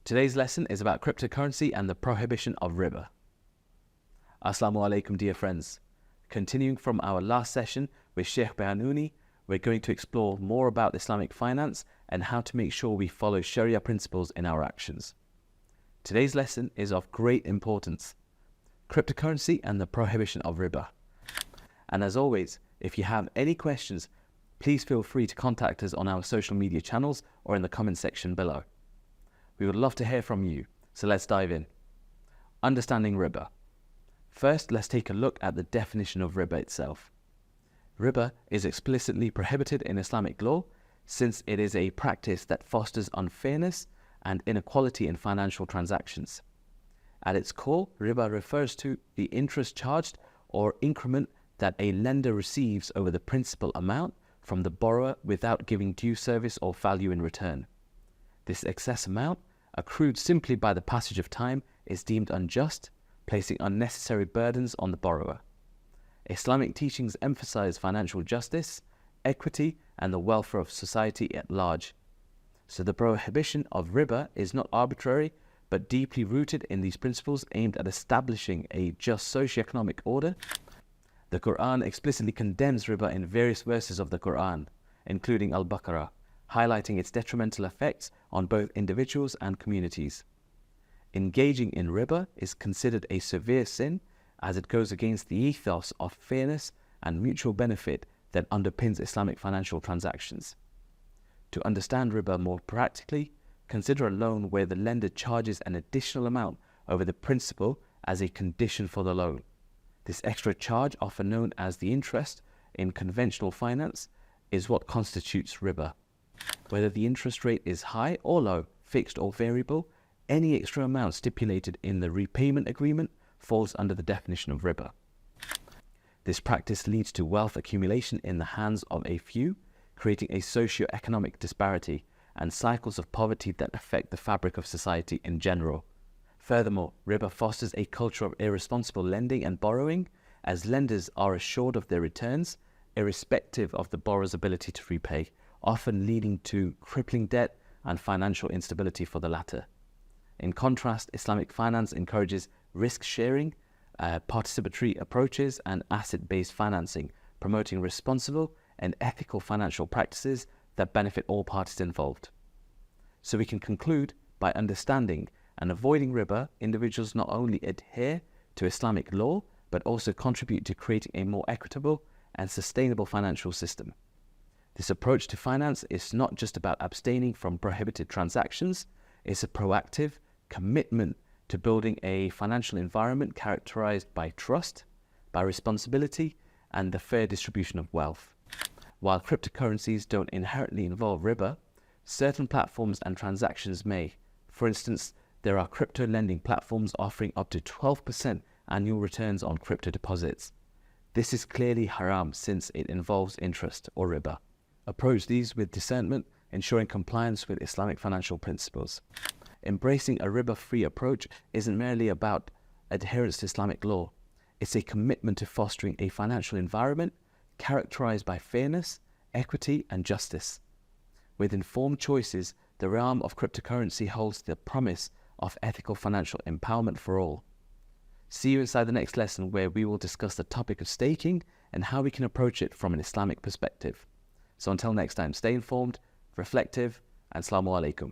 Today's lesson is about cryptocurrency and the prohibition of riba. Assalamu alaikum, dear friends. Continuing from our last session with Sheikh Bayanouni, we're going to explore more about Islamic finance and how to make sure we follow Shariah principles in our actions. Today's lesson is of great importance: cryptocurrency and the prohibition of riba. And as always, if you have any questions, please feel free to contact us on our social media channels or in the comment section below. We would love to hear from you, so let's dive in. Understanding riba. First, let's take a look at the definition of riba itself. Riba is explicitly prohibited in Islamic law since it is a practice that fosters unfairness and inequality in financial transactions. At its core, riba refers to the interest charged or increment that a lender receives over the principal amount from the borrower without giving due service or value in return. This excess amount, accrued simply by the passage of time, is deemed unjust, placing unnecessary burdens on the borrower. Islamic teachings emphasize financial justice, equity, and the welfare of society at large. So the prohibition of riba is not arbitrary, but deeply rooted in these principles aimed at establishing a just socio-economic order. The Quran explicitly condemns riba in various verses of the Quran, including Al-Baqarah, highlighting its detrimental effects on both individuals and communities. Engaging in riba is considered a severe sin as it goes against the ethos of fairness and mutual benefit that underpins Islamic financial transactions. To understand riba more practically, consider a loan where the lender charges an additional amount over the principal as a condition for the loan. This extra charge, often known as the interest in conventional finance, is what constitutes riba. Whether the interest rate is high or low, fixed or variable, any extra amount stipulated in the repayment agreement falls under the definition of riba. This practice leads to wealth accumulation in the hands of a few, creating a socio-economic disparity and cycles of poverty that affect the fabric of society in general. Furthermore, riba fosters a culture of irresponsible lending and borrowing, as lenders are assured of their returns, irrespective of the borrower's ability to repay, often leading to crippling debt and financial instability for the latter. In contrast, Islamic finance encourages risk-sharing, participatory approaches, and asset-based financing, promoting responsible and ethical financial practices that benefit all parties involved. So we can conclude, by understanding and avoiding riba, individuals not only adhere to Islamic law, but also contribute to creating a more equitable and sustainable financial system. This approach to finance is not just about abstaining from prohibited transactions, it's a proactive commitment to building a financial environment characterized by trust, by responsibility, and the fair distribution of wealth. While cryptocurrencies don't inherently involve riba, certain platforms and transactions may. For instance, there are crypto lending platforms offering up to 12% annual returns on crypto deposits. This is clearly haram since it involves interest or riba. Approach these with discernment, ensuring compliance with Islamic financial principles. Embracing a riba-free approach isn't merely about adherence to Islamic law. It's a commitment to fostering a financial environment characterized by fairness, equity, and justice. With informed choices, the realm of cryptocurrency holds the promise of ethical financial empowerment for all. See you inside the next lesson, where we will discuss the topic of staking and how we can approach it from an Islamic perspective. So until next time, stay informed, reflective, and Assalamu alaikum.